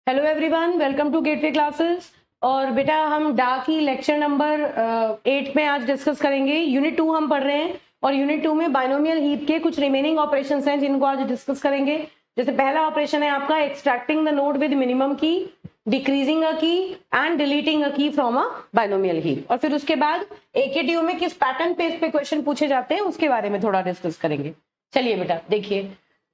Hello everyone, welcome to gateway classes. और बेटा हम डा की लेक्चर नंबर 8 में आज डिस्कस करेंगे। यूनिट 2 हम पढ़ रहे हैं और यूनिट 2 में बाइनोमियल हीप के कुछ रिमेनिंग ऑपरेशंस हैं जिनको आज डिस्कस करेंगे। जैसे पहला ऑपरेशन है आपका extracting the node with minimum की, डिक्रीजिंग अ की एंड डिलीटिंग अ की फ्रॉम अ बाइनोमियल हीप। और फिर उसके बाद AKTU में किस पैटर्न बेस पे क्वेश्चन पूछे जाते हैं उसके बारे में थोड़ा डिस्कस करेंगे। चलिए बेटा देखिए,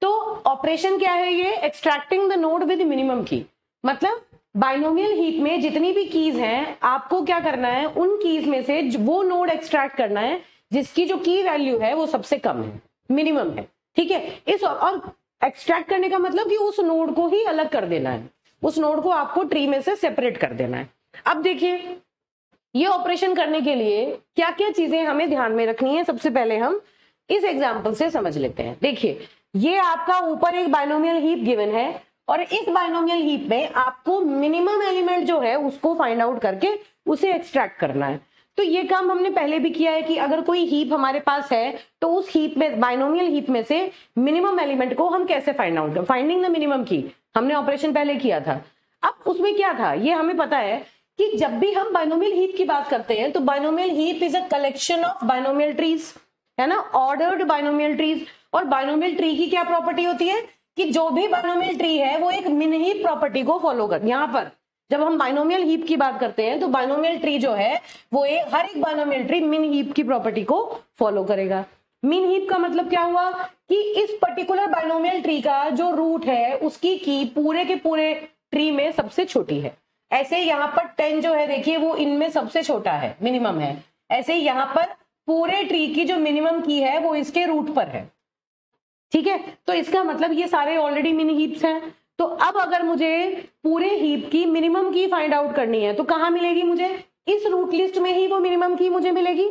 तो ऑपरेशन क्या है ये, extracting the node with minimum की। मतलब बाइनोमियल हीप में जितनी भी कीज हैं आपको क्या करना है, उन कीज में से वो नोड एक्सट्रैक्ट करना है जिसकी जो की वैल्यू है वो सबसे कम है, मिनिमम है। ठीक है, इस और एक्सट्रैक्ट करने का मतलब कि उस नोड को ही अलग कर देना है, उस नोड को आपको ट्री में से सेपरेट कर देना है। अब देखिए ये ऑपरेशन करने के लिए क्या क्या चीजें हमें ध्यान में रखनी है, सबसे पहले हम इस एग्जाम्पल से समझ लेते हैं। देखिए ये आपका ऊपर एक बाइनोमियल हीप गिवन है और इस बाइनोमियल हीप में आपको मिनिमम एलिमेंट जो है उसको फाइंड आउट करके उसे एक्सट्रैक्ट करना है। तो ये काम हमने पहले भी किया है कि अगर कोई हीप हमारे पास है तो उस हीप में, बाइनोमियल हीप में से मिनिमम एलिमेंट को हम कैसे find out, finding the minimum की हमने ऑपरेशन पहले किया था। अब उसमें क्या था ये हमें पता है कि जब भी हम बाइनोमियल हीप की बात करते हैं तो binomial heap is a collection of binomial trees, है ना, ऑर्डर्ड बाइनोमियल ट्रीज। और बाइनोमियल ट्री की क्या प्रॉपर्टी होती है कि जो भी बाइनोमियल ट्री है वो एक मिन हीप प्रॉपर्टी को फॉलो कर। यहाँ पर जब हम बाइनोमियल हीप की बात करते हैं तो बाइनोमियल ट्री जो है वो हर एक बाइनोमियल ट्री मिन हीप की प्रॉपर्टी को फॉलो करेगा। मिन हीप का मतलब क्या हुआ कि इस पर्टिकुलर बाइनोमियल ट्री का जो रूट है उसकी की पूरे के पूरे ट्री में सबसे छोटी है। ऐसे यहाँ पर 10 जो है देखिए वो इनमें सबसे छोटा है, मिनिमम है। ऐसे ही यहाँ पर पूरे ट्री की जो मिनिमम की है वो इसके रूट पर है। ठीक है, तो इसका मतलब ये सारे ऑलरेडी मिनी हीप्स हैं। तो अब अगर मुझे पूरे हीप की मिनिमम की फाइंड आउट करनी है तो कहां मिलेगी मुझे, इस रूट लिस्ट में ही वो मिनिमम की मुझे मिलेगी,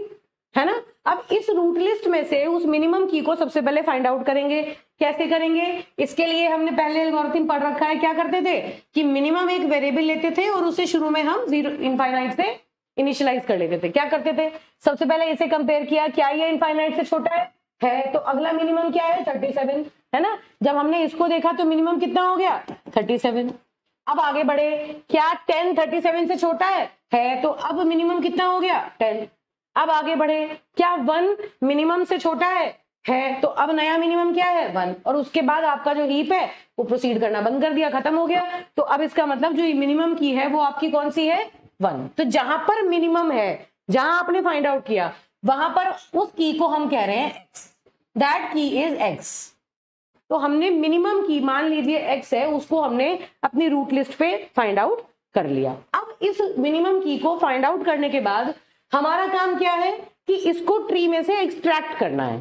है ना। अब इस रूट लिस्ट में से उस मिनिमम की को सबसे पहले फाइंड आउट करेंगे। कैसे करेंगे, इसके लिए हमने पहले एल्गोरिथम पढ़ रखा है। क्या करते थे कि मिनिमम एक वेरिएबल लेते थे और उसे शुरू में हम जीरो इनफाइनाइट से इनिशियलाइज कर लेते थे। क्या करते थे, सबसे पहले इसे कंपेयर किया, क्या ये इनफाइनाइट से छोटा है तो अगला मिनिमम क्या है 37, है ना। जब हमने इसको देखा तो मिनिमम कितना हो गया 37। अब आगे बढ़े, क्या 10 37 से छोटा है तो अब मिनिमम कितना हो गया 10। अब आगे बढ़े, क्या 1 मिनिमम से छोटा है तो अब नया मिनिमम क्या है 1। और उसके बाद आपका जो हीप है वो प्रोसीड करना बंद कर दिया, खत्म हो गया। तो अब इसका मतलब जो मिनिमम की है वो आपकी कौन सी है 1। तो जहां पर मिनिमम है, जहां आपने फाइंड आउट किया वहां पर उस की को हम कह रहे हैं x, दैट की इज x। तो हमने मिनिमम की, मान लीजिए x है, उसको हमने अपनी रूट लिस्ट पे फाइंड आउट कर लिया। अब इस मिनिमम की को फाइंड आउट करने के बाद हमारा काम क्या है कि इसको ट्री में से एक्सट्रैक्ट करना है।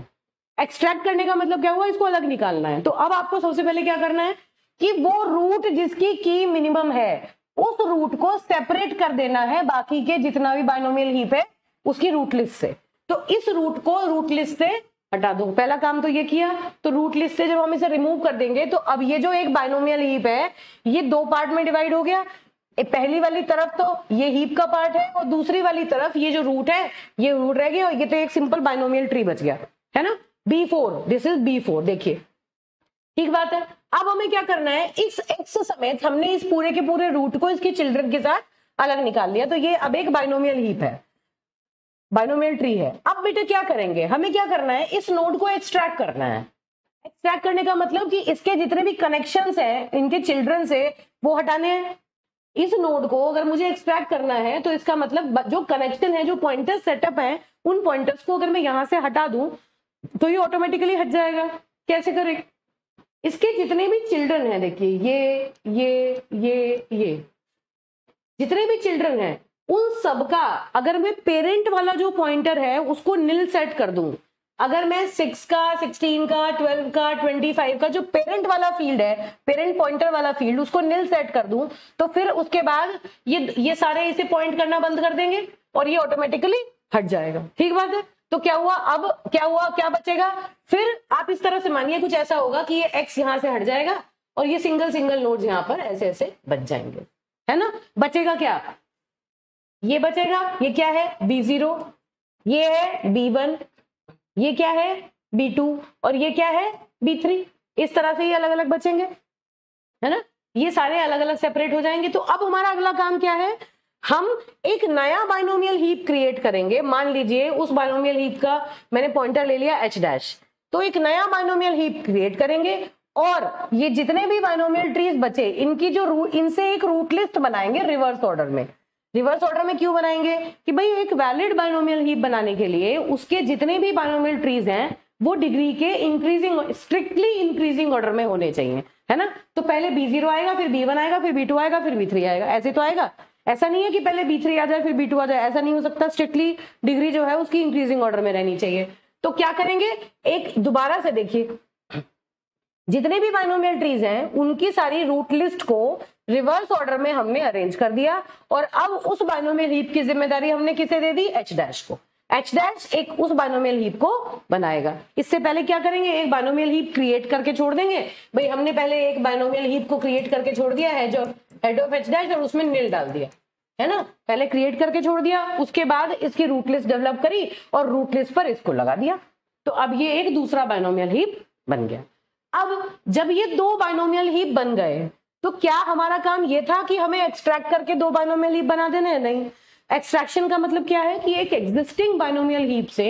एक्सट्रैक्ट करने का मतलब क्या हुआ, इसको अलग निकालना है। तो अब आपको सबसे पहले क्या करना है कि वो रूट जिसकी की मिनिमम है उस रूट को सेपरेट कर देना है बाकी के जितना भी बाइनोमियल हीप है उसकी रूट लिस्ट से। तो इस रूट को रूट लिस्ट से हटा दो, पहला काम तो ये किया। तो रूट लिस्ट से जब हम इसे रिमूव कर देंगे तो अब ये जो एक बाइनोमियल हीप है ये दो पार्ट में डिवाइड हो गया। पहली वाली तरफ तो ये हीप का पार्ट है और दूसरी वाली तरफ ये जो रूट है ये रूट रह गया और ये तो एक सिंपल बाइनोमियल ट्री बच गया, है ना। B4, this is B4। देखिए ठीक बात है। अब हमें क्या करना है, इस x समेत हमने इस पूरे के पूरे रूट को इसके चिल्ड्रन के साथ अलग निकाल लिया। तो ये अब एक बाइनोमियल हीप है, बाइनोमियल ट्री है। अब बेटे क्या करेंगे, हमें क्या करना है, इस नोड को एक्सट्रैक्ट करना है। एक्सट्रैक्ट करने का मतलब कि इसके जितने भी कनेक्शंस हैं इनके चिल्ड्रन से वो हटाने हैं। इस नोड को अगर मुझे एक्सट्रैक्ट करना है तो इसका मतलब जो कनेक्शन है, जो पॉइंटर सेटअप है, उन पॉइंटर्स को अगर मैं यहां से हटा दूं तो ये ऑटोमेटिकली हट जाएगा। कैसे करें, इसके जितने भी चिल्ड्रन हैं, देखिए ये जितने भी चिल्ड्रन हैं उन सबका अगर मैं पेरेंट वाला जो पॉइंटर है उसको नील सेट कर दूं, अगर मैं 6 का, 16 का, 12 का, 25 का जो पेरेंट वाला फील्ड है, पेरेंट पॉइंटर वाला फील्ड, उसको नील सेट कर दूं तो फिर उसके बाद ये सारे इसे पॉइंट करना बंद कर देंगे और ये ऑटोमेटिकली हट जाएगा। ठीक बात है। तो क्या हुआ, अब क्या हुआ, क्या बचेगा, फिर आप इस तरह से मानिए कुछ ऐसा होगा कि ये x यहां से हट जाएगा और ये सिंगल सिंगल नोड्स यहां पर ऐसे ऐसे बच जाएंगे, है ना। बचेगा क्या, ये बचेगा, ये क्या है B0, ये है B1, ये क्या है B2 और ये क्या है B3। इस तरह से ये अलग अलग बचेंगे, है ना। ये सारे अलग अलग सेपरेट हो जाएंगे। तो अब हमारा अगला काम क्या है, हम एक नया बाइनोमियल हीप क्रिएट करेंगे। मान लीजिए उस बाइनोमियल हीप का मैंने पॉइंटर ले लिया h डैश, तो एक नया बाइनोमियल हीप क्रिएट करेंगे और ये जितने भी बाइनोमियल ट्रीज बचे इनकी जो इनसे एक रूट लिस्ट बनाएंगे रिवर्स ऑर्डर में। रिवर्स ऑर्डर में क्यों बनाएंगे कि भाई एक वैलिड बाइनोमियल हीप बनाने के लिए उसके जितने भी बाइनोमियल ट्रीज हैं वो डिग्री के इंक्रीजिंग, स्ट्रिक्टली इंक्रीजिंग ऑर्डर में होने चाहिए, है ना। तो पहले b0 आएगा, फिर b1 आएगा, फिर b2 आएगा, फिर b3 आएगा, ऐसे तो आएगा। ऐसा नहीं है कि पहले b3 आ जाए फिर b2 आ जाए, ऐसा नहीं हो सकता। स्ट्रिक्टली डिग्री जो है उसकी इंक्रीजिंग ऑर्डर में रहनी चाहिए। तो क्या करेंगे, एक दोबारा से देखिए, जितने भी बाइनोमियल ट्रीज हैं उनकी सारी रूट लिस्ट को रिवर्स ऑर्डर में हमने अरेंज कर दिया और अब उस बाइनोमियल हीप की जिम्मेदारी हमने किसे दे दी, h डैश को। h डैश एक उस बाइनोमियल हीप को बनाएगा। इससे पहले क्या करेंगे, एक बाइनोमियल हीप क्रिएट करके छोड़ देंगे। भाई हमने पहले एक बाइनोमियल हीप को क्रिएट करके छोड़ दिया है जो हेड ऑफ h डैश और उसमें नील डाल दिया, है ना। पहले क्रिएट करके छोड़ दिया, उसके बाद इसकी रूट लिस्ट डेवलप करी और रूट लिस्ट पर इसको लगा दिया। तो अब ये एक दूसरा बाइनोमियल हीप बन गया। अब जब ये दो बाइनोमियल हीप बन गए तो क्या हमारा काम ये था कि हमें एक्सट्रैक्ट करके दो बाइनोमियल हीप बना देने हैं? नहीं। एक्सट्रैक्शन का मतलब क्या है कि एक एग्जिस्टिंग बाइनोमियल हीप से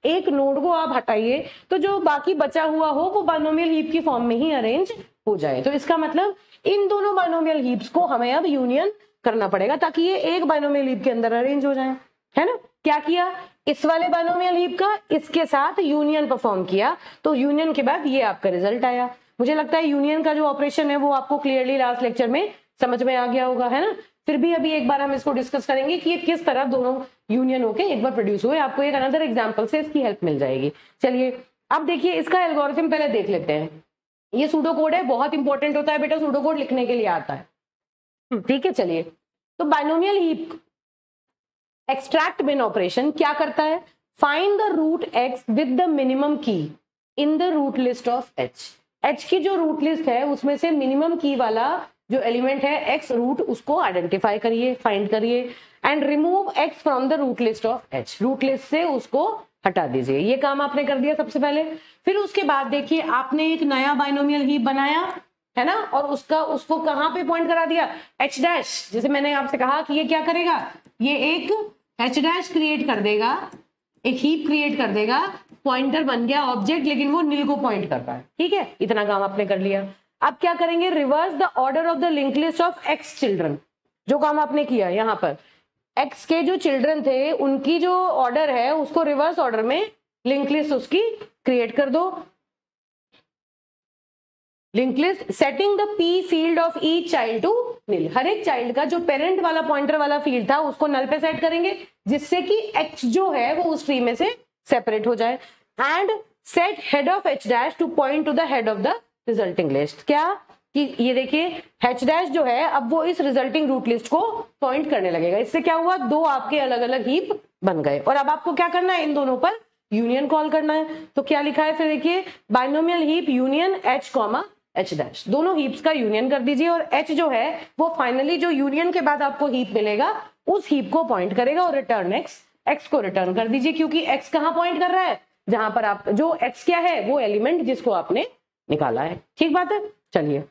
एक नोड को आप हटाइए तो जो बाकी बचा हुआ हो वो बाइनोमियल हीप की फॉर्म में ही अरेंज हो जाए। तो इसका मतलब इन दोनों बाइनोमियल हीप्स को हमें अब यूनियन करना पड़ेगा ताकि ये एक बाइनोमियल हीप के अंदर अरेंज हो जाए, है ना। क्या किया, इस वाले बाइनोमियल हीप का इसके साथ यूनियन परफॉर्म किया, तो यूनियन के बाद ये आपका रिजल्ट आया। मुझे लगता है यूनियन का जो ऑपरेशन है वो आपको क्लियरली लास्ट लेक्चर में समझ में आ गया होगा, है ना। फिर भी अभी एक बार हम इसको डिस्कस करेंगे कि ये किस तरह दोनों यूनियन होके एक बार प्रोड्यूस हुए। आपको एक अनदर एग्जांपल से इसकी हेल्प मिल जाएगी। चलिए अब देखिए इसका एल्गोरिथम पहले देख लेते हैं। ये सूडो कोड है, बहुत इंपॉर्टेंट होता है बेटा, सूडो कोड लिखने के लिए आता है, ठीक है। चलिए, तो binomial heap extract min operation क्या करता है, find the root x with the minimum key in the root list of h की जो रूट लिस्ट है उसमें से मिनिमम की वाला जो एलिमेंट है x रूट, उसको आइडेंटिफाई करिए, फाइंड करिए and remove x from the root list of h, root list से उसको हटा दीजिए। ये काम आपने कर दिया सबसे पहले। फिर उसके बाद देखिए आपने एक नया बाइनोमियल हीप बनाया, है ना, और उसको कहां पे पॉइंट करा दिया, h डैश। जैसे मैंने आपसे कहा कि ये क्या करेगा, ये एक h डैश क्रिएट कर देगा, एक हीप क्रिएट कर देगा, पॉइंटर बन गया ऑब्जेक्ट, लेकिन वो नील को पॉइंट कर रहा है, ठीक है। इतना काम आपने कर लिया। अब क्या करेंगे, reverse the order of the link list of x children. जो काम आपने किया यहाँ पर, x के जो चिल्ड्रन थे उनकी जो ऑर्डर है उसको रिवर्स ऑर्डर में लिंक लिस्ट उसकी क्रिएट कर दो। Link list setting the p field of each child to nil. हर एक चाइल्ड का जो पेरेंट वाला पॉइंटर वाला फील्ड था उसको नल पे सेट करेंगे जिससे कि x जो है वो उस ट्री में से सेपरेट हो जाए। And set head of h dash two point two the head of the resulting list. क्या कि ये देखिए h डैश जो है अब वो इस रिजल्टिंग रूट लिस्ट को पॉइंट करने लगेगा। इससे क्या हुआ, दो आपके अलग अलग हीप बन गए। और अब आपको क्या करना है, इन दोनों पर यूनियन कॉल करना है। तो क्या लिखा है फिर देखिए, binomial heap union h comma h dash, दोनों हीप्स का यूनियन कर दीजिए। और h जो है वो फाइनली जो यूनियन के बाद आपको हीप मिलेगा उस हीप को पॉइंट करेगा और रिटर्न x को रिटर्न कर दीजिए, क्योंकि x कहां पॉइंट कर रहा है, जहां पर आप जो x क्या है वो एलिमेंट जिसको आपने निकाला है, ठीक बात है। चलिए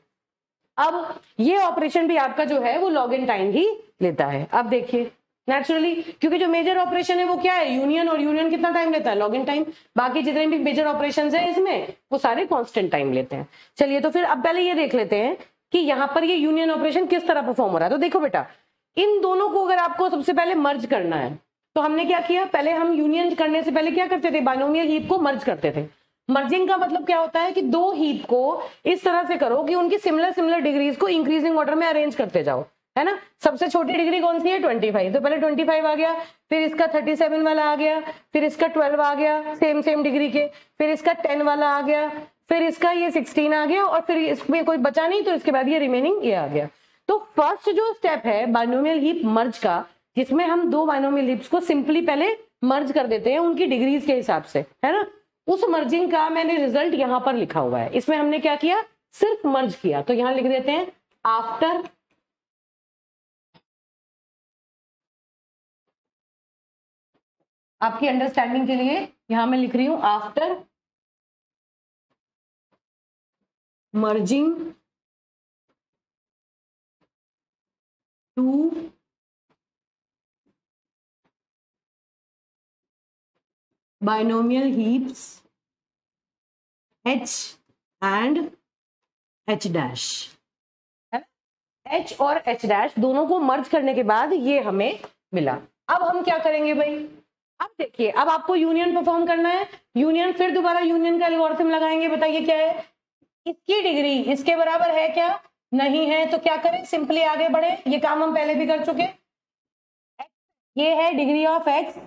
अब ये ऑपरेशन भी आपका जो है वो लॉग इन टाइम ही लेता है। अब देखिए नेचुरली, क्योंकि जो मेजर ऑपरेशन है वो क्या है, यूनियन, और यूनियन कितना टाइम लेता है, लॉग इन टाइम। बाकी जितने भी मेजर ऑपरेशंस हैं इसमें वो सारे कांस्टेंट टाइम लेते हैं। चलिए तो फिर अब पहले ये देख लेते हैं कि यहाँ पर ये यूनियन ऑपरेशन किस तरह परफॉर्म हो रहा है। तो देखो बेटा, इन दोनों को अगर आपको सबसे पहले मर्ज करना है तो हमने क्या किया, पहले हम यूनियन करने से पहले क्या करते थे, बाइनोमियल हीप को मर्ज करते थे। मर्जिंग का मतलब क्या होता है कि दो हीप को इस तरह से करो कि उनकी सिमिलर डिग्रीज को इंक्रीजिंग ऑर्डर में अरेंज करते जाओ, है ना। सबसे छोटी डिग्री कौन सी है, 25, तो पहले 25 आ गया, फिर इसका 37 वाला आ गया, फिर इसका 12 आ गया सेम डिग्री के, फिर इसका 10 वाला आ गया, फिर इसका ये 16 आ गया, और फिर इसमें कोई बचा नहीं तो इसके बाद ये रिमेनिंग ये आ गया। तो फर्स्ट जो स्टेप है बाइनोमियल हीप मर्ज का, जिसमें हम दो बाइनोमियल हीप्स को सिंपली पहले मर्ज कर देते हैं उनकी डिग्रीज के हिसाब से, है ना। उस मर्जिंग का मैंने रिजल्ट यहां पर लिखा हुआ है। इसमें हमने क्या किया, सिर्फ मर्ज किया। तो यहां लिख देते हैं आफ्टर आपकी अंडरस्टैंडिंग के लिए यहां मैं लिख रही हूं after merging 2 binomial heaps H and H dash, H और H dash दोनों को मर्ज करने के बाद ये हमें मिला। अब हम क्या करेंगे भाई, अब देखिए, अब आपको यूनियन परफॉर्म करना है। यूनियन, फिर दोबारा यूनियन का एल्गोरिथम लगाएंगे। बताइए क्या है, इसकी डिग्री इसके बराबर है क्या, नहीं है, तो क्या करें, सिंपली आगे बढ़े। ये काम हम पहले भी कर चुके। ये है डिग्री ऑफ एक्स,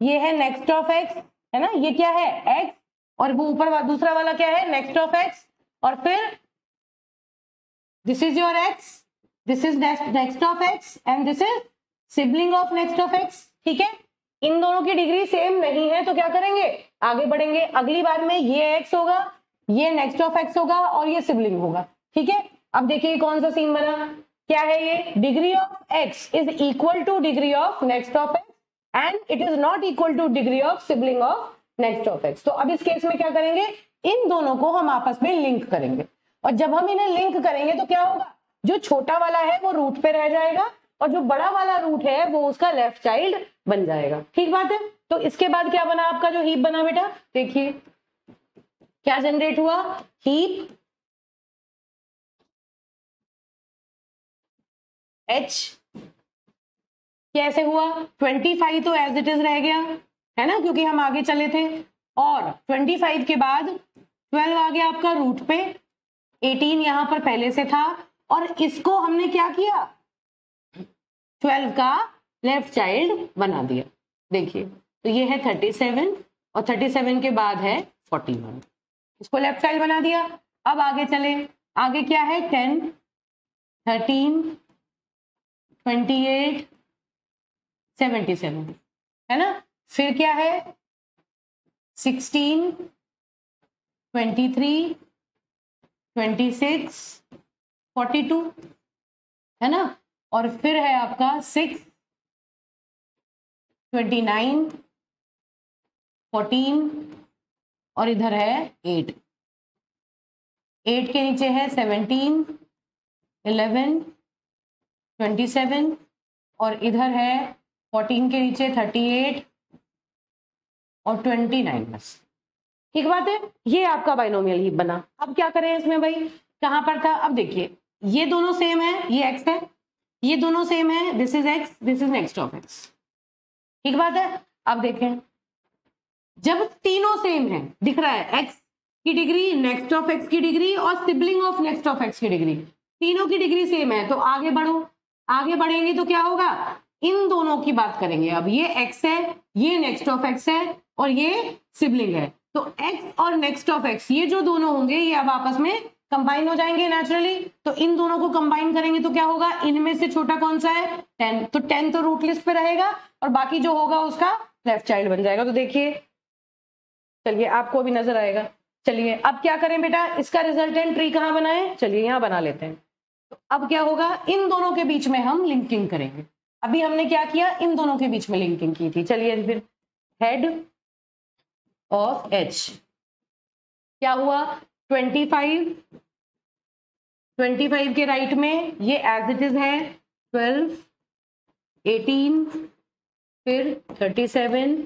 ये है नेक्स्ट ऑफ एक्स, है ना, ये क्या है एक्स, और वो ऊपर दूसरा वाला क्या है नेक्स्ट ऑफ एक्स, और फिर this is your x, this is next of x, and this is sibling of next of x. ठीक है, इन दोनों की डिग्री सेम नहीं है तो क्या करेंगे, आगे बढ़ेंगे। अगली बार में ये एक्स होगा, ये नेक्स्ट ऑफ एक्स होगा, और ये सिबलिंग होगा। ठीक है, अब देखिए कौन सा सीन बना, क्या है ये, degree of x is equal two degree of next of x and it is not equal two degree of sibling of next of x. तो अब इस केस में क्या करेंगे, इन दोनों को हम आपस में लिंक करेंगे, और जब हम इन्हें लिंक करेंगे तो क्या होगा, जो छोटा वाला है वो रूट पे रह जाएगा, और जो बड़ा वाला रूट है वो उसका लेफ्ट चाइल्ड बन जाएगा। ठीक बात है। तो इसके बाद क्या बना, आपका जो हीप बना बेटा, देखिए क्या जनरेट हुआ, हीप H कैसे हुआ, 25 तो एज इट इज रह गया, है ना, क्योंकि हम आगे चले थे, और 25 के बाद 12 आ गया आपका रूट पे, 18 यहां पर पहले से था, और इसको हमने क्या किया, 12 का लेफ्ट चाइल्ड बना दिया। देखिए, तो ये है 37, और 37 के बाद है 41, इसको लेफ्ट चाइल्ड बना दिया। अब आगे चले, आगे क्या है, 10, 13, 28, 77, है ना, फिर क्या है 16, 23, 26, 42, है ना, और फिर है आपका 6, 29, 14, और इधर है 8, 8 के नीचे है 17, 11, 27, और इधर है 14 के नीचे 38 और 29 बस। ठीक बात है, ये आपका बाइनोमियल हीप बना। अब क्या करें इसमें भाई, कहां पर था, अब देखिए ये दोनों सेम है, ये एक्स है, ये दोनों सेम है, this is x, this is next of x. ठीक बात है। अब देखें, जब तीनों सेम है, दिख रहा है एक्स की डिग्री, नेक्स्ट ऑफ एक्स की डिग्री, और sibling of next of x की डिग्री, तीनों की डिग्री सेम है, तो आगे बढ़ो। आगे बढ़ेंगे तो क्या होगा, इन दोनों की बात करेंगे। अब ये एक्स है, ये नेक्स्ट ऑफ एक्स है, और ये सिबलिंग है, तो एक्स और नेक्स्ट ऑफ एक्स ये जो दोनों होंगे ये अब आपस में कंबाइन हो जाएंगे नेचुरली। तो इन दोनों को कंबाइन करेंगे तो क्या होगा, इनमें से छोटा कौन सा है, 10, तो 10 तो रूट लिस्ट पे रहेगा, और बाकी जो होगा उसका लेफ्ट चाइल्ड बन जाएगा। तो देखिए, चलिए आपको भी नजर आएगा। चलिए अब क्या करें बेटा, इसका रिजल्टेंट ट्री कहाँ बनाए, चलिए यहां बना लेते हैं। तो अब क्या होगा, इन दोनों के बीच में हम लिंकिंग करेंगे। अभी हमने क्या किया, इन दोनों के बीच में लिंकिंग की थी। चलिए फिर, हेड ऑफ H क्या हुआ, 25, 25 के राइट में ये एज इट इज है 12, 18, फिर 37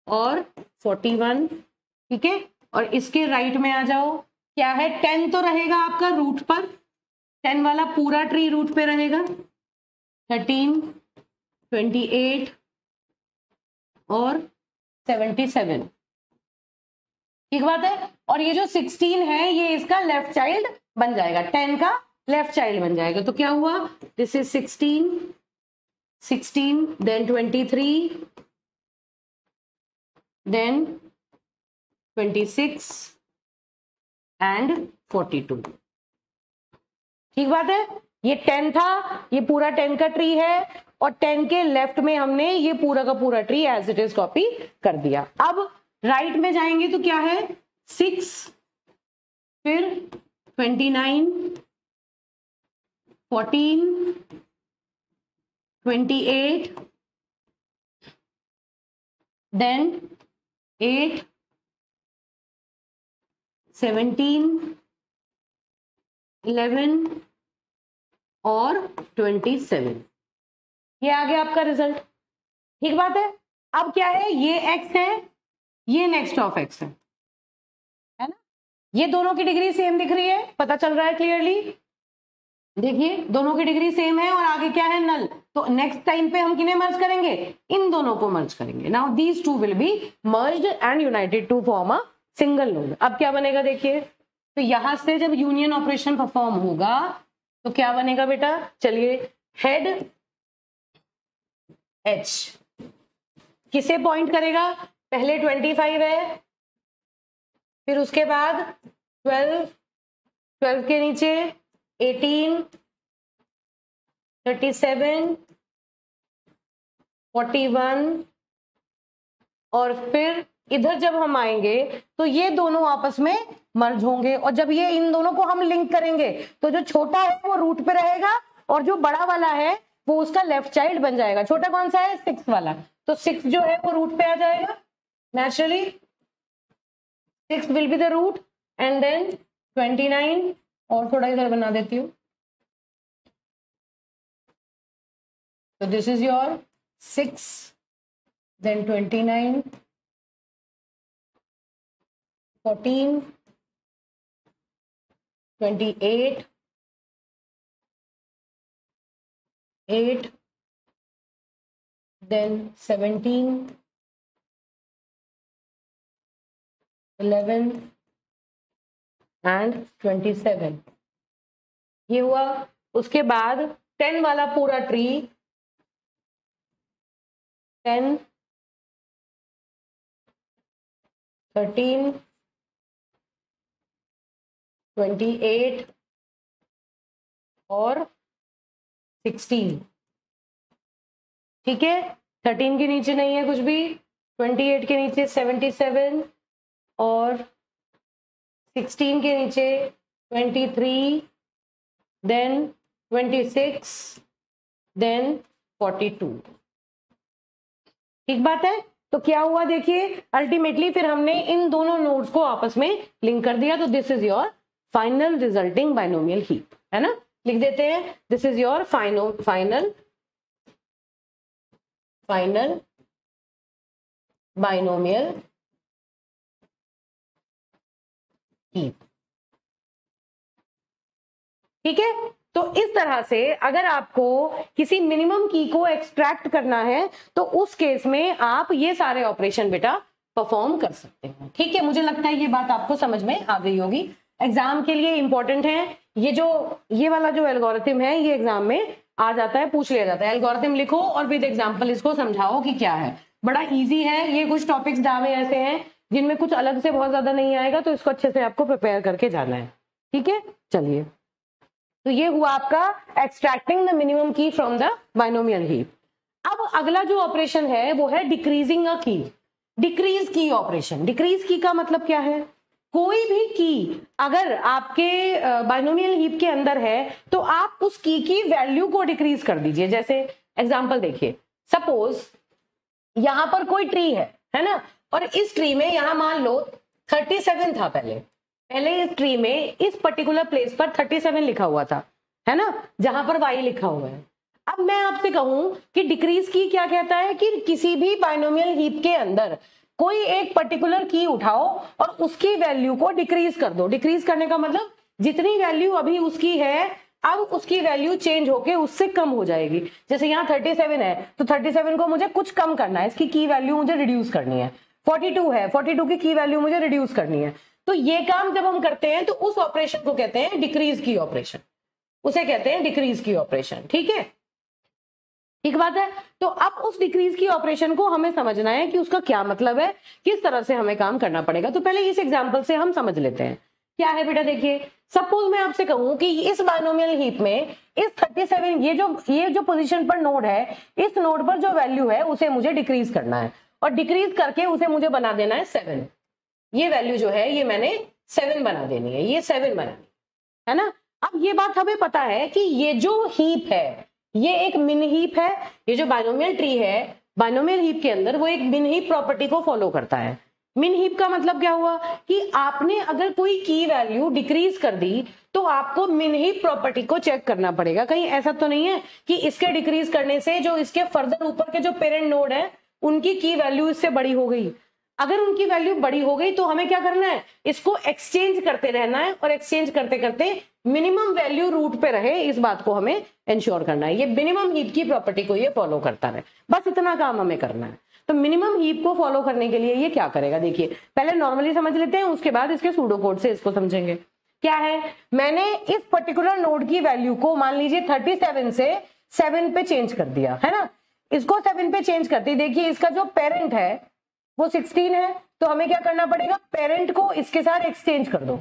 और 41। ठीक है, और इसके राइट में आ जाओ, क्या है, 10 तो रहेगा आपका रूट पर, 10 वाला पूरा ट्री रूट पे रहेगा, 13, 28 और 77। ठीक बात है, और ये जो 16 है ये इसका लेफ्ट चाइल्ड बन जाएगा, 10 का लेफ्ट चाइल्ड बन जाएगा। तो क्या हुआ, this is 16, 16, then 23, then 26 and 42। ठीक बात है, ये 10 था, ये पूरा 10 का ट्री है, और 10 के लेफ्ट में हमने ये पूरा का पूरा tree as it is copy कर दिया। अब राइट में जाएंगे तो क्या है, 6, फिर 29, 14, 28, देन 8, 17, 11 और 27। ये आ गया आपका रिजल्ट। ठीक बात है। अब क्या है, ये x है, ये नेक्स्ट ऑफ x है ना। ये दोनों की डिग्री सेम दिख रही है, पता चल रहा है क्लियरली। देखिए दोनों की डिग्री सेम है और आगे क्या है, नल। तो नेक्स्ट टाइम पे हम किन्हें मर्ज करेंगे, इन दोनों को मर्ज करेंगे। Now these two will be merged and united to form a single node. अब क्या बनेगा देखिए, तो यहां से जब यूनियन ऑपरेशन परफॉर्म होगा तो क्या बनेगा बेटा, चलिए, हेड H किसे पॉइंट करेगा, पहले 25 है, फिर उसके बाद 12 के नीचे 18, 37, 41 और फिर इधर जब हम आएंगे तो ये दोनों आपस में मर्ज होंगे और जब ये इन दोनों को हम लिंक करेंगे तो जो छोटा है वो रूट पे रहेगा और जो बड़ा वाला है वो उसका लेफ्ट चाइल्ड बन जाएगा। छोटा कौन सा है, 6 वाला, तो 6 जो है वो रूट पे आ जाएगा naturally. 6 will be the root and then 29 और थोड़ा इधर बना देती हूँ, तो this is your 6 then 29, 14, 28, 8, then 17, 11 and 27। ये हुआ। उसके बाद 10 वाला पूरा ट्री, 10, 13, 28 और 16। ठीक है, 13 के नीचे नहीं है कुछ भी, 28 के नीचे 77 और 16 के नीचे 23, देन 26, देन 42। ठीक बात है। तो क्या हुआ देखिए, अल्टीमेटली फिर हमने इन दोनों नोड्स को आपस में लिंक कर दिया, तो this is your final resulting binomial heap, है ना। लिख देते हैं, this is your final binomial heap. ठीक है, तो इस तरह से अगर आपको किसी मिनिमम की को एक्सट्रैक्ट करना है तो उस केस में आप ये सारे ऑपरेशन बेटा परफॉर्म कर सकते हैं। ठीक है, मुझे लगता है ये बात आपको समझ में आ गई होगी। एग्जाम के लिए इंपॉर्टेंट है ये वाला जो एल्गोरिथम है, ये एग्जाम में आ जाता है, पूछ लिया जाता है। एल्गोरिथम लिखो और विद एग्जाम्पल इसको समझाओ कि क्या है। बड़ा ईजी है ये। कुछ टॉपिक्स डावे ऐसे हैं जिनमें कुछ अलग से बहुत ज्यादा नहीं आएगा, तो इसको अच्छे से आपको प्रिपेयर करके जाना है। ठीक है, चलिए, तो ये हुआ आपका एक्सट्रैक्टिंग द मिनिमम की फ्रॉम द बाइनोमियल हीप। अब अगला जो ऑपरेशन है वो है डिक्रीजिंग अ की, डिक्रीज की ऑपरेशन। डिक्रीज की का मतलब क्या है, कोई भी की अगर आपके बाइनोमियल हीप के अंदर है तो आप उस की वैल्यू को डिक्रीज कर दीजिए। जैसे एग्जांपल देखिए, सपोज यहां पर कोई ट्री है ना, और इस ट्री में यहां मान लो 37 था पहले इस ट्री में इस पर्टिकुलर प्लेस पर 37 लिखा हुआ था, है ना, जहां पर y लिखा हुआ है। अब मैं आपसे कहूं कि डिक्रीज की क्या कहता है कि किसी भी बाइनोमियल हीप के अंदर कोई एक पर्टिकुलर की उठाओ और उसकी वैल्यू को डिक्रीज कर दो। डिक्रीज करने का मतलब जितनी वैल्यू अभी उसकी है अब उसकी वैल्यू चेंज होके उससे कम हो जाएगी। जैसे यहाँ 37 है तो 37 को मुझे कुछ कम करना है, इसकी की वैल्यू मुझे रिड्यूस करनी है। 42 है, 42 की वैल्यू मुझे रिड्यूस करनी है। तो ये काम जब हम करते हैं तो उस ऑपरेशन को कहते हैं डिक्रीज की ऑपरेशन, उसे कहते हैं डिक्रीज की ऑपरेशन। ठीक है, ठीक बात है। तो अब उस डिक्रीज की ऑपरेशन को हमें समझना है कि उसका क्या मतलब है, किस तरह से हमें काम करना पड़ेगा। तो पहले इस एग्जांपल से हम समझ लेते हैं क्या है बेटा। देखिए, सपोज मैं आपसे कहूं कि इस बाइनोमियल हीप में इस 37 ये जो पोजीशन पर नोड है, इस नोड पर जो वैल्यू है उसे मुझे डिक्रीज करना है और डिक्रीज करके उसे मुझे बना देना है 7। ये वैल्यू जो है ये मैंने 7 बना देनी है, ये 7 बनानी है ना। अब ये बात हमें पता है कि ये जो हीप है ये एक मिन हीप है। ये जो बाइनोमियल ट्री है बाइनोमियल हीप के अंदर वो एक मिन हीप प्रॉपर्टी को फॉलो करता है। मिन हीप का मतलब क्या हुआ कि आपने अगर कोई की वैल्यू डिक्रीज कर दी तो आपको मिन हीप प्रॉपर्टी को चेक करना पड़ेगा। कहीं ऐसा तो नहीं है कि इसके डिक्रीज करने से जो इसके फर्दर ऊपर के जो पेरेंट नोड है उनकी की वैल्यू इससे बड़ी हो गई। अगर उनकी वैल्यू बड़ी हो गई तो हमें क्या करना है, इसको एक्सचेंज करते रहना है और एक्सचेंज करते करते मिनिमम वैल्यू रूट पे रहे, इस बात को हमें इंश्योर करना है। ये मिनिमम हीप की प्रॉपर्टी को ये फॉलो करता रहे, बस इतना काम हमें करना है। तो मिनिमम हीप को फॉलो करने के लिए ये क्या करेगा, देखिए पहले नॉर्मली समझ लेते हैं, उसके बाद इसके सूडो कोड से इसको समझेंगे। क्या है, मैंने इस पर्टिकुलर नोड की वैल्यू को मान लीजिए 37 से 7 पे चेंज कर दिया है ना, इसको 7 पे चेंज करती, देखिए इसका जो पेरेंट है वो 16 है, तो हमें क्या करना पड़ेगा, पेरेंट को इसके साथ एक्सचेंज कर दो,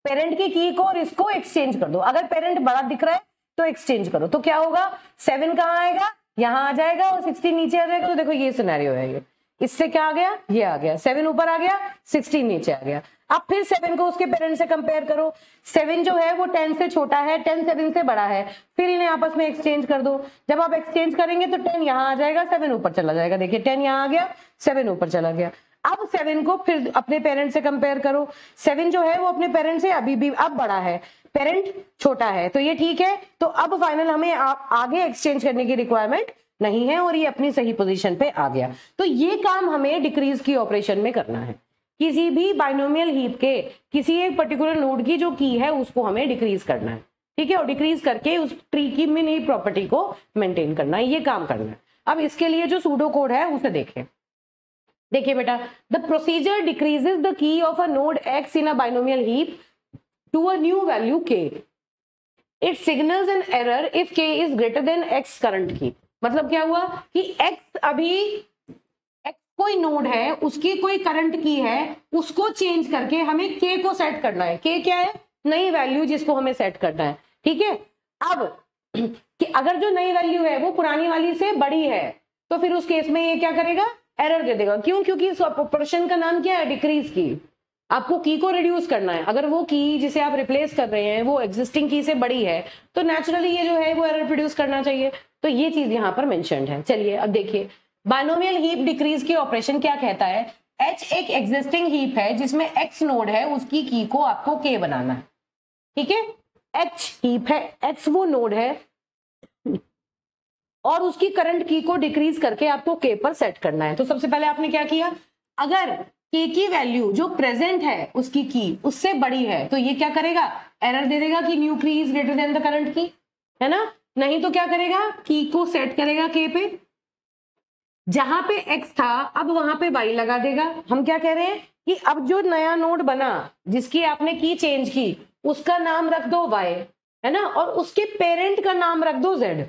पेरेंट की की को और इसको एक्सचेंज कर दो। अगर पेरेंट बड़ा दिख रहा है तो एक्सचेंज करो, तो क्या होगा, 7 कहाँ आएगा, यहाँ आ जाएगा और 16 नीचे आ जाएगा। तो देखो ये सिनेरियो है, ये इससे क्या आ गया, ये आ गया, 7 ऊपर आ गया, 16 नीचे आ गया। अब फिर 7 को उसके पेरेंट से कंपेयर करो, 7 जो है वो 10 से छोटा है, 10 7 से बड़ा है, फिर इन्हें आपस में एक्सचेंज कर दो। जब आप एक्सचेंज करेंगे तो 10 यहाँ आ जाएगा, 7 ऊपर चला जाएगा, देखिए 10 यहाँ आ गया, 7 ऊपर चला गया। अब 7 को फिर अपने पेरेंट से कंपेयर करो, 7 जो है वो अपने पेरेंट से अभी भी अब बड़ा है, पेरेंट छोटा है, तो ये ठीक है। तो अब फाइनल हमें आगे एक्सचेंज करने की रिक्वायरमेंट नहीं है और ये अपनी सही पोजीशन पे आ गया। तो ये काम हमें डिक्रीज की ऑपरेशन में करना है, किसी भी बाइनोमियल हीप के किसी एक पर्टिकुलर नोड की जो की है उसको हमें डिक्रीज करना है, ठीक है, और डिक्रीज करके उस ट्री की मिन हीप प्रॉपर्टी को मेंटेन करना है, ये काम करना है। अब इसके लिए जो सूडो कोड है उसे देखें। देखिए बेटा, the procedure decreases the key of a node x in a binomial heap to a new value k, it signals an error if k is greater than x current key. मतलब क्या हुआ कि x अभी x कोई node है, उसकी कोई current की है, उसको चेंज करके हमें के को सेट करना है। के क्या है, नई वैल्यू जिसको हमें सेट करना है, ठीक है। अब कि अगर जो नई वैल्यू है वो पुरानी वाली से बड़ी है तो फिर उस केस में ये क्या करेगा, एरर दे देगा। क्यों, क्योंकि इस ऑपरेशन का नाम क्या है, डिक्रीज की। आपको की को रिड्यूस करना है, अगर वो की जिसे आप रिप्लेस कर रहे हैं वो एग्जिस्टिंग की से बड़ी है तो नेचुरली ये जो है वो एरर प्रोड्यूस करना चाहिए। तो ये चीज यहाँ पर मेंशन्ड है। चलिए अब देखिए, binomial heap decrease key operation क्या कहता है, एच एक एग्जिस्टिंग हीप है जिसमें एक्स नोड है, उसकी की को आपको के बनाना है, ठीक है। एच हीप है, एक्स वो नोड है और उसकी करंट की को डिक्रीज करके आपको के पर सेट करना है। तो सबसे पहले आपने क्या किया, अगर के की वैल्यू जो प्रेजेंट है उसकी की उससे बड़ी है तो ये क्या करेगा, एरर दे देगा कि न्यू की is greater then the current की, है ना। नहीं तो क्या करेगा, की को सेट करेगा के पे, जहां पे एक्स था अब वहां पे वाई लगा देगा। हम क्या कह रहे हैं कि अब जो नया नोड बना जिसकी आपने की चेंज की उसका नाम रख दो वाई, है ना, और उसके पेरेंट का नाम रख दो जेड,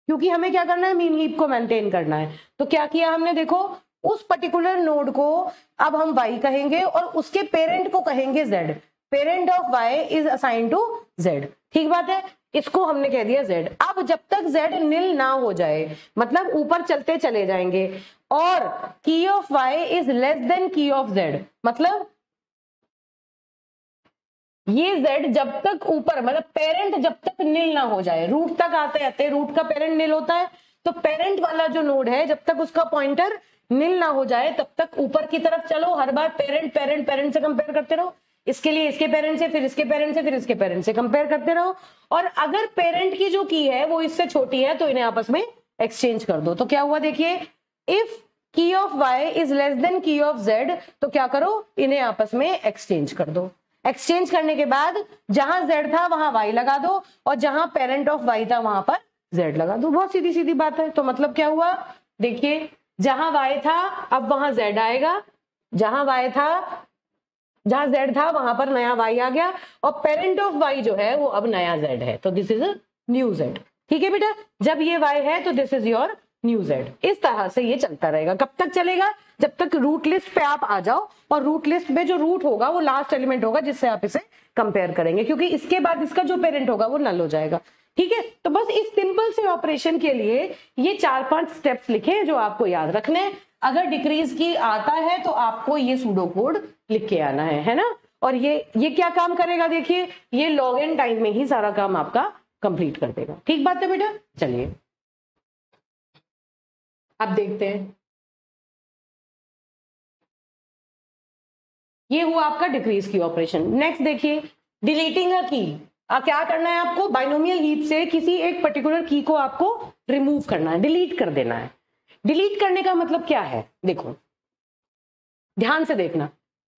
क्योंकि हमें क्या करना है, मीन हीप को मेंटेन करना है। तो क्या किया हमने, देखो उस पर्टिकुलर नोड को अब हम y कहेंगे और उसके पेरेंट को कहेंगे z, parent of y is assign to z, ठीक बात है, इसको हमने कह दिया z। अब जब तक z नील ना हो जाए, मतलब ऊपर चलते चले जाएंगे, और की of y is less than की ऑफ z, मतलब ये z जब तक ऊपर, मतलब पेरेंट जब तक नील ना हो जाए, रूट तक आते आते रूट का पेरेंट नील होता है, तो पेरेंट वाला जो नोड है जब तक उसका पॉइंटर नील ना हो जाए तब तक ऊपर की तरफ चलो, हर बार पेरेंट पेरेंट पेरेंट से कंपेयर करते रहो, इसके लिए इसके पेरेंट से, फिर इसके पेरेंट से, फिर इसके पेरेंट से कंपेयर करते रहो, और अगर पेरेंट की जो की है वो इससे छोटी है तो इन्हें आपस में एक्सचेंज कर दो। तो क्या हुआ देखिए, इफ की of y is less than की ऑफ z, तो क्या करो, इन्हें आपस में एक्सचेंज कर दो। एक्सचेंज करने के बाद जहां z था वहां y लगा दो और जहां पेरेंट ऑफ y था वहां पर z लगा दो। बहुत सीधी सीधी बात है। तो मतलब क्या हुआ, देखिए जहां y था अब वहां z आएगा, जहां y था, जहां z था वहां पर नया y आ गया, और पेरेंट ऑफ y जो है वो अब नया z है, तो this is a new z, ठीक है बेटा। जब ये y है तो this is your new z। इस तरह से ये चलता रहेगा। कब तक चलेगा, जब तक रूट लिस्ट पे आप आ जाओ और रूट लिस्ट में जो रूट होगा वो लास्ट एलिमेंट होगा जिससे आप इसे कंपेयर करेंगे, क्योंकि इसके बाद इसका जो पेरेंट होगा वो नल हो जाएगा, ठीक है। तो बस इस सिंपल से ऑपरेशन के लिए ये 4-5 स्टेप्स लिखे जो आपको याद रखने हैं। अगर डिक्रीज की आता है तो आपको ये सूडो कोड लिख के आना है ना। और ये क्या काम करेगा, देखिए ये लॉग एन टाइम में ही सारा काम आपका कंप्लीट कर देगा, ठीक बात है बेटा। चलिए अब देखते हैं। ये हुआ आपका डिक्रीज की ऑपरेशन। नेक्स्ट देखिए, डिलीटिंग अ की। क्या करना है आपको, बाइनोमियल हीप से किसी एक पर्टिकुलर की को आपको रिमूव करना है, डिलीट कर देना है। डिलीट करने का मतलब क्या है, देखो ध्यान से देखना।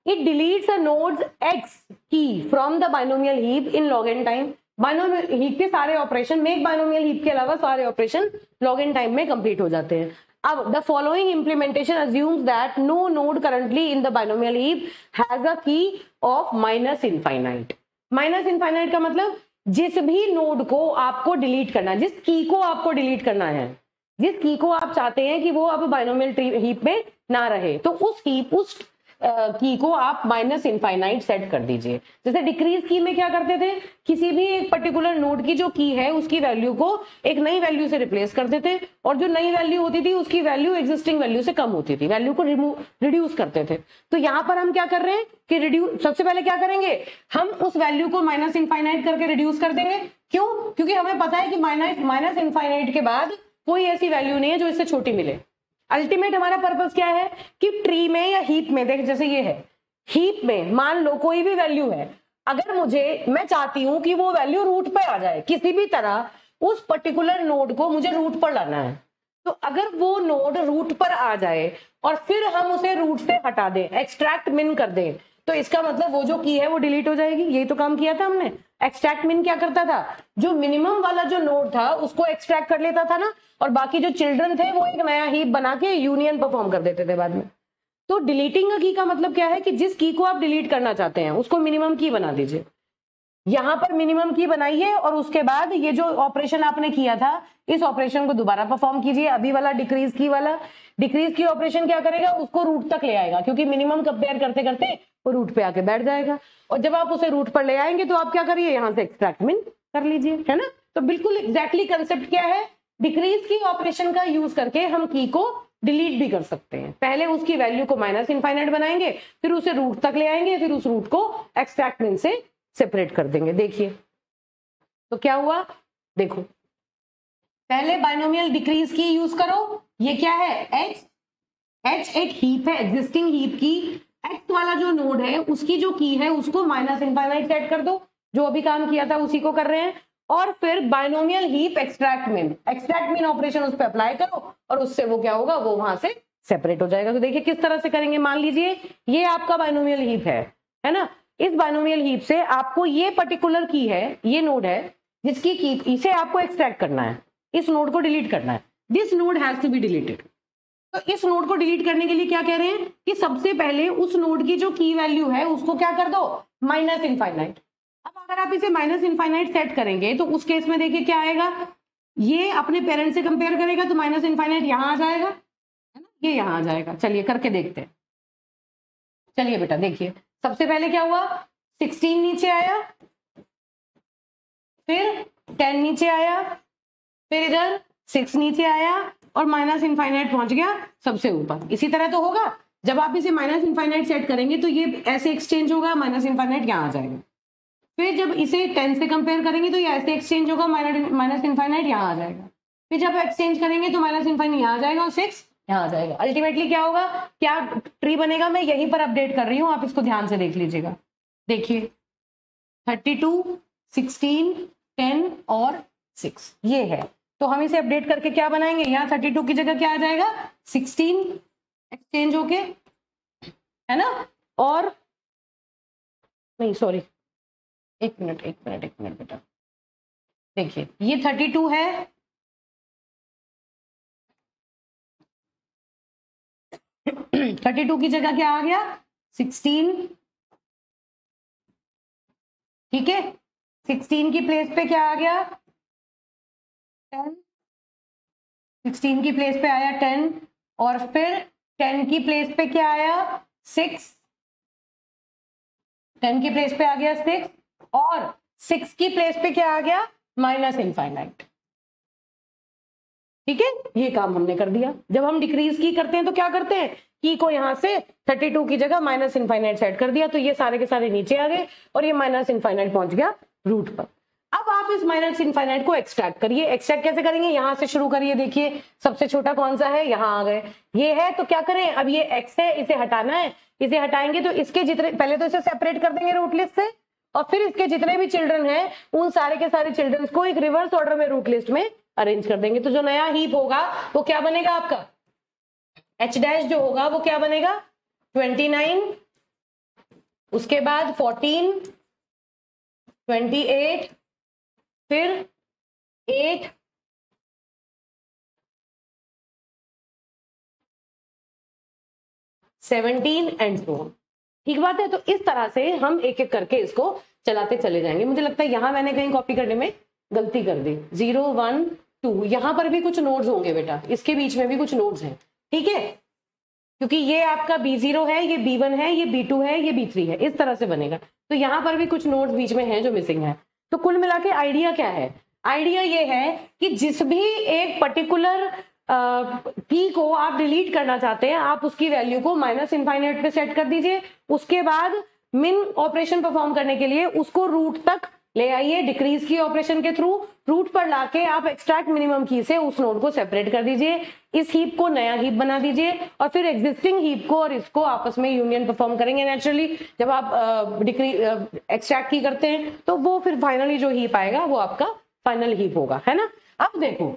It deletes a nodes x key from the binomial heap in log n time. Binomial heap के सारे ऑपरेशन मेक बाइनोमियल हीप के अलावा सारे ऑपरेशन लॉग एन टाइम में कंप्लीट हो जाते हैं। अब the following implementation assumes that no node currently in the binomial heap has a key of minus infinite. Minus infinite का मतलब जिस भी नोड को आपको डिलीट करना है, जिस की को आपको डिलीट करना है, जिस की को आप चाहते हैं कि वो अब बाइनोमियल ट्री हीप में ना रहे, तो उस की को आप माइनस इनफाइनाइट सेट कर दीजिए। जैसे डिक्रीज की में क्या करते थे, किसी भी एक पर्टिकुलर नोड की जो की है उसकी वैल्यू को एक नई वैल्यू से रिप्लेस करते थे, और जो नई वैल्यू होती थी उसकी वैल्यू एग्जिस्टिंग वैल्यू से कम होती थी, वैल्यू को रिड्यूस करते थे। तो यहां पर हम क्या कर रहे हैं कि रिड्यूस, सबसे पहले क्या करेंगे, हम उस वैल्यू को माइनस इनफाइनाइट करके रिड्यूस कर देंगे। क्यों, क्योंकि हमें पता है कि माइनस इनफाइनाइट के बाद कोई ऐसी वैल्यू नहीं है जो इससे छोटी मिले। अल्टीमेट हमारा पर्पस क्या है कि ट्री में या हीप में, देख जैसे ये है हीप में, मान लो कोई भी वैल्यू है, अगर मैं चाहती हूं कि वो वैल्यू रूट पे आ जाए, किसी भी तरह उस पर्टिकुलर नोड को मुझे रूट पर लाना है, तो अगर वो नोड रूट पर आ जाए और फिर हम उसे रूट से हटा दें, एक्सट्रैक्ट मिन कर दें, तो इसका मतलब वो जो की है वो डिलीट हो जाएगी। यही तो काम किया था हमने। एक्सट्रैक्ट मिन क्या करता था, जो मिनिमम वाला जो नोड था उसको एक्सट्रैक्ट कर लेता था ना, और बाकी जो चिल्ड्रन थे वो एक नया हीप बना के यूनियन परफॉर्म कर देते थे बाद में। तो डिलीटिंग अ की का मतलब क्या है कि जिस की को आप डिलीट करना चाहते हैं उसको मिनिमम की बना दीजिए। यहां पर मिनिमम की बनाइए और उसके बाद ये जो ऑपरेशन आपने किया था इस ऑपरेशन को दोबारा परफॉर्म कीजिए। अभी वाला डिक्रीज की ऑपरेशन क्या करेगा, उसको रूट तक ले आएगा, क्योंकि मिनिमम कंपेयर करते करते वो रूट पे आके बैठ जाएगा, और जब आप उसे रूट पर ले आएंगे तो आप क्या करिए, यहां से एक्सट्रैक्ट मिन कर लीजिए, है ना। तो बिल्कुल एग्जैक्टली कंसेप्ट क्या है, डिक्रीज की ऑपरेशन का यूज करके हम की को डिलीट भी कर सकते हैं। पहले उसकी वैल्यू को माइनस इनफाइनाइट बनाएंगे, फिर उसे रूट तक ले आएंगे, फिर उस रूट को एक्सट्रैक्ट मिन से सेपरेट कर देंगे। देखिए तो क्या हुआ, देखो पहले बाइनोमियल डिक्रीज की यूज करो। ये क्या है, एच एक हीप है, एग्जिस्टिंग हीप की एक्स वाला जो नोड है उसकी जो की है उसको माइनस इनफाइनाइट सेट कर दो, जो अभी काम किया था उसी को कर रहे हैं। और फिर बाइनोमियल हीप एक्सट्रैक्ट मिन ऑपरेशन उस पर अप्लाई करो, और उससे वो क्या होगा, वो वहां से सेपरेट हो जाएगा। तो देखिए किस तरह से करेंगे, मान लीजिए ये आपका बाइनोमियल हीप है ना। इस बाइनोमियल हीप से आपको ये पर्टिकुलर की है, ये नोड है जिसकी की, इसे आपको एक्सट्रैक्ट करना है, इस नोड को डिलीट करना है। This node has to be deleted. तो इस नोड को डिलीट करने के लिए क्या कह रहे हैं कि सबसे पहले उस नोड की जो की वैल्यू है उसको क्या कर दो, माइनस इनफाइनाइट। अब अगर आप इसे माइनस इनफाइनाइट सेट करेंगे तो उस केस में देखिए क्या आएगा, ये अपने पेरेंट से कंपेयर करेगा तो माइनस इनफाइनाइट यहां आ जाएगा, है ना, ये यहां आ जाएगा। चलिए करके देखते हैं। चलिए बेटा देखिए, सबसे पहले क्या हुआ, 16 नीचे आया, फिर 10 नीचे आया, फिर इधर 6 नीचे आया, और माइनस इनफाइनाइट पहुंच गया सबसे ऊपर। इसी तरह तो होगा, जब आप इसे माइनस इनफाइनाइट सेट करेंगे तो ये ऐसे एक्सचेंज होगा, माइनस इनफाइनाइट यहां आ जाएगा। फिर जब इसे 10 से कंपेयर करेंगे तो ये ऐसे एक्सचेंज होगा, माइनस इनफाइनाइट यहां आ जाएगा। फिर जब एक्सचेंज करेंगे तो माइनस इनफाइनाइट यहां आ जाएगा और 6 यहां आ जाएगा। अल्टीमेटली क्या होगा, क्या ट्री बनेगा, मैं यहीं पर अपडेट कर रही हूं, आप इसको ध्यान से देख लीजिएगा। देखिए 32, 16, 10 और 6 ये है। तो हम इसे अपडेट करके क्या बनाएंगे, यहाँ 32 की जगह क्या आ जाएगा, 16 एक्सचेंज होके, है ना। और नहीं सॉरी, एक मिनट बेटा, देखिए ये 32 है, 32 की जगह क्या आ गया, 16, ठीक है। 16 की प्लेस पे क्या आ गया, 10, 16 की प्लेस पे आया 10, और फिर 10 की प्लेस पे क्या आया, 6, 10 की प्लेस पे आ गया 6, और 6 की प्लेस पे क्या आ गया, माइनस इनफाइनाइट। ठीक है, ये काम हमने कर दिया। जब हम डिक्रीज की करते हैं तो क्या करते हैं, की को यहां से 32 की जगह माइनस इनफाइनाइट सेट कर दिया, तो ये सारे के सारे नीचे आ गए और ये माइनस इनफाइनाइट पहुंच गया रूट पर। अब आप इस माइनस इनफाइनाइट को एक्सट्रैक्ट करिए। एक्सट्रैक्ट कैसे करेंगे, यहां से शुरू करिए। देखिए सबसे छोटा कौन सा है, यहां आ गए, ये है। तो क्या करें, अब ये x है, इसे हटाना है। इसे हटाएंगे तो इसके जितने, पहले तो इसे सेपरेट कर देंगे रूट लिस्ट से, और फिर इसके जितने भी चिल्ड्रन हैं उन सारे के सारे चिल्ड्रन को एक रिवर्स ऑर्डर में रूट लिस्ट में अरेंज कर देंगे। तो जो नया हीप होगा वो क्या बनेगा आपका, h डैश जो होगा वो क्या बनेगा 29, उसके बाद 14, 28, फिर 8, 17 एंड सो ऑन। ठीक बात है। तो इस तरह से हम एक एक करके इसको चलाते चले जाएंगे। मुझे लगता है यहां मैंने कहीं कॉपी करने में गलती कर दी। 0 1 2 यहां पर भी कुछ नोड्स होंगे बेटा, इसके बीच में भी कुछ नोड्स हैं, ठीक है, क्योंकि ये आपका B0 है, ये B1 है, ये B2 है, ये B3 है, इस तरह से बनेगा। तो यहां पर भी कुछ नोड्स बीच में हैं जो मिसिंग है। तो कुल मिला के आइडिया क्या है, आइडिया ये है कि जिस भी एक पर्टिकुलर की को आप डिलीट करना चाहते हैं, आप उसकी वैल्यू को माइनस इनफाइनाइट पे सेट कर दीजिए। उसके बाद मिन ऑपरेशन परफॉर्म करने के लिए उसको रूट तक ले आइए डिक्रीज की ऑपरेशन के थ्रू। रूट पर लाके आप एक्सट्रैक्ट मिनिमम की से उस नोड को सेपरेट कर दीजिए, इस हीप को नया हीप बना दीजिए, और फिर एग्जिस्टिंग हीप को और इसको आपस में यूनियन परफॉर्म करेंगे। नेचुरली जब आप एक्सट्रैक्ट की करते हैं तो वो फिर फाइनली जो हीप आएगा वो आपका फाइनल हीप होगा, है ना। अब देखो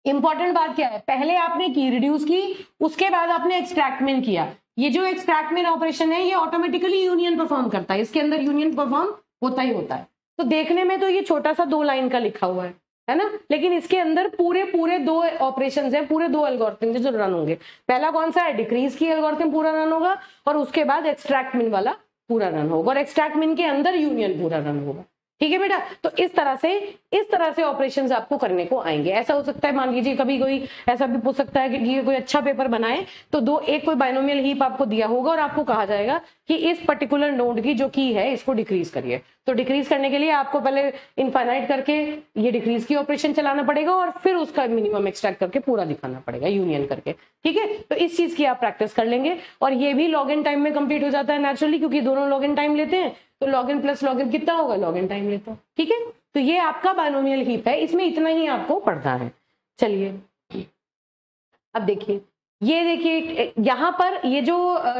इंपॉर्टेंट बात क्या है, पहले आपने की रिड्यूस की, उसके बाद आपने एक्सट्रैक्ट मिन किया। ये जो एक्सट्रैक्ट मिन ऑपरेशन है ये ऑटोमेटिकली यूनियन परफॉर्म करता है, इसके अंदर यूनियन परफॉर्म होता ही होता है। तो देखने में तो ये छोटा सा 2 लाइन का लिखा हुआ है ना, लेकिन इसके अंदर पूरे 2 ऑपरेशंस हैं, पूरे 2 एल्गोरिथम जो रन होंगे। पहला कौन सा है, डिक्रीज की एल्गोरिथम पूरा रन होगा, और उसके बाद एक्सट्रैक्ट मिन वाला पूरा रन होगा, और एक्सट्रैक्ट मिन के अंदर यूनियन पूरा रन होगा। ठीक है बेटा। तो इस तरह से ऑपरेशंस आपको करने को आएंगे। ऐसा हो सकता है, मान लीजिए कभी कोई ऐसा भी पूछ सकता है कि ये कोई अच्छा पेपर बनाए तो एक कोई बाइनोमियल हीप आपको दिया होगा और आपको कहा जाएगा कि इस पर्टिकुलर नोड की जो की है इसको डिक्रीज करिए। तो डिक्रीज करने के लिए आपको पहले इनफाइनाइट करके ये डिक्रीज की ऑपरेशन चलाना पड़ेगा, और फिर उसका मिनिमम एक्सट्रैक्ट करके पूरा दिखाना पड़ेगा यूनियन करके। ठीक है, तो इस चीज की आप प्रैक्टिस कर लेंगे, और ये भी लॉग इन टाइम में कंप्लीट हो जाता है नेचुरली, क्योंकि दोनों लॉग इन टाइम लेते हैं। तो log in plus log in कितना होगा, लॉग इन टाइम लेता है। ठीक है, तो ये आपका बाइनोमियल हीप है, इसमें इतना ही आपको पढ़ना है। चलिए अब देखिए, ये देखिए यहाँ पर ये जो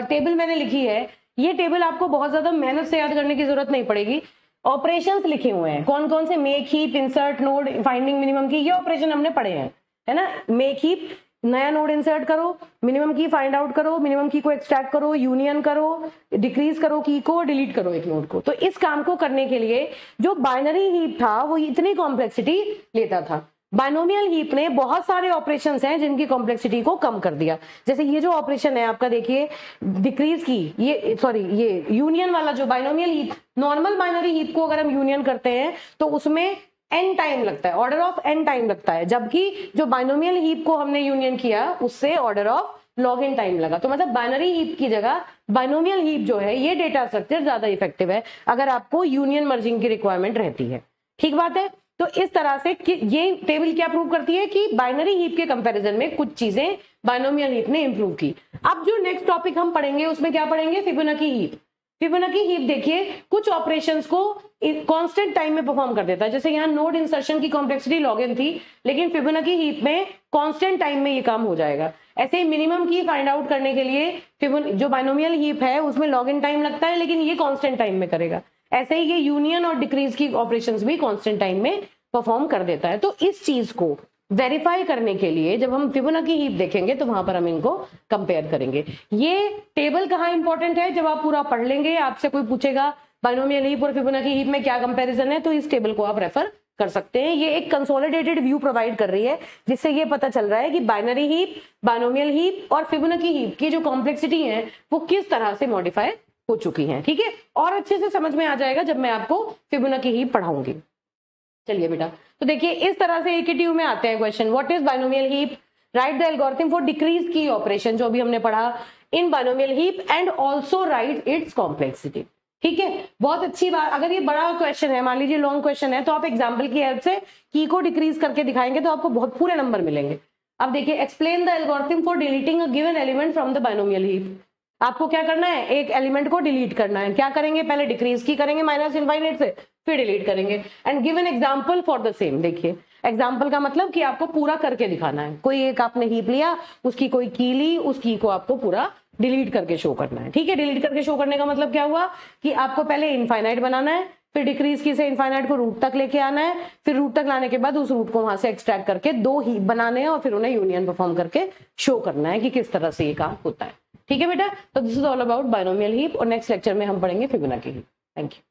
टेबल मैंने लिखी है, ये टेबल आपको बहुत ज्यादा मेहनत से याद करने की जरूरत नहीं पड़ेगी। ऑपरेशंस लिखे हुए हैं, कौन कौन से, make heap, insert node, finding minimum की, ये ऑपरेशन हमने पढ़े हैं, है ना। मेक हीप, नया नोड इंसर्ट करो, मिनिमम की फाइंड आउट करो, मिनिमम की को एक्सट्रैक्ट करो, यूनियन करो, डिक्रीज करो की को, डिलीट करो एक नोड को। तो इस काम को करने के लिए जो बाइनरी हीप था वो इतनी कॉम्प्लेक्सिटी लेता था। बाइनोमियल हीप ने बहुत सारे ऑपरेशंस हैं जिनकी कॉम्प्लेक्सिटी को कम कर दिया। जैसे ये जो ऑपरेशन है आपका, देखिए डिक्रीज की, ये यूनियन वाला जो binomial heap, normal binary heap को अगर हम यूनियन करते हैं तो उसमें n टाइम लगता है, ऑर्डर ऑफ n टाइम लगता है, जबकि जो बाइनोमियल हीप को हमने यूनियन किया उससे order of log n time लगा। तो मतलब बाइनरी हीप की जगह बाइनोमियल हीप जो है ये डेटा स्ट्रक्चर ज्यादा इफेक्टिव है अगर आपको यूनियन मर्जिंग की रिक्वायरमेंट रहती है। ठीक बात है। तो इस तरह से ये टेबल क्या प्रूव करती है कि बाइनरी हीप के कंपैरिजन में कुछ चीजें बाइनोमियल हीप ने इंप्रूव की। अब जो नेक्स्ट टॉपिक हम पढ़ेंगे उसमें क्या पढ़ेंगे, फिबोनाची हीप। फिबोनाची हीप देखिए कुछ ऑपरेशंस को कांस्टेंट टाइम में परफॉर्म कर देता है। जैसे यहाँ नोड इंसर्शन की कॉम्प्लेक्सिटी log n थी, लेकिन फिबोनाची हीप में कांस्टेंट टाइम में ये काम हो जाएगा। ऐसे ही मिनिमम की फाइंड आउट करने के लिए जो बाइनोमियल हीप है उसमें log n टाइम लगता है, लेकिन ये कांस्टेंट टाइम में करेगा। ऐसे ही ये यूनियन और डिक्रीज की ऑपरेशंस भी कांस्टेंट टाइम में परफॉर्म कर देता है। तो इस चीज को वेरीफाई करने के लिए जब हम फिबोनाची हीप देखेंगे तो वहां पर हम इनको कंपेयर करेंगे। ये टेबल कहाँ इंपॉर्टेंट है, जब आप पूरा पढ़ लेंगे, आपसे कोई पूछेगा बाइनोमियल हीप और फिबोनाची हीप में क्या कंपैरिजन है, तो इस टेबल को आप रेफर कर सकते हैं। ये एक कंसोलिडेटेड व्यू प्रोवाइड कर रही है, जिससे ये पता चल रहा है कि बाइनरी हीप, बाइनोमियल हीप और फिबोनाची हीप की जो कॉम्प्लेक्सिटी है वो किस तरह से मॉडिफाई हो चुकी है। ठीक है, और अच्छे से समझ में आ जाएगा जब मैं आपको फिबोनाची हीप पढ़ाऊंगी। चलिए बेटा, तो देखिए इस तरह से AKTU में आते हैं question. What is binomial heap, write the algorithm for decrease key operation, जो भी हमने पढ़ा in binomial heap, and also write its complexity. ठीक है, बहुत अच्छी बात। अगर ये बड़ा क्वेश्चन है, मान लीजिए लॉन्ग क्वेश्चन है, तो आप एग्जाम्पल की हेल्प से की को डिक्रीज करके दिखाएंगे तो आपको बहुत पूरे नंबर मिलेंगे। अब देखिए, explain the algorithm for deleting a given element from the binomial heap. आपको क्या करना है, एक एलिमेंट को डिलीट करना है। क्या करेंगे, पहले डिक्रीज की करेंगे माइनस इनफाइनाइट से, फिर डिलीट करेंगे। And give an example for the same. देखिए एग्जाम्पल का मतलब कि आपको पूरा करके दिखाना है। कोई एक आपने हीप लिया, उसकी कोई की ली, उस की को आपको पूरा डिलीट करके शो करना है। ठीक है, डिलीट करके शो करने का मतलब क्या हुआ कि आपको पहले इनफाइनाइट बनाना है, फिर डिक्रीज की से इनफाइनाइट को रूट तक लेके आना है, फिर रूट तक लाने के बाद उस रूट को वहां से एक्सट्रैक्ट करके दो हीप बनाने हैं और फिर उन्हें यूनियन परफॉर्म करके शो करना है कि किस तरह से ये काम होता है। ठीक है बेटा, तो this is all about binomial heap और नेक्स्ट लेक्चर में हम पढ़ेंगे फिबोनाची हीप। Thank you.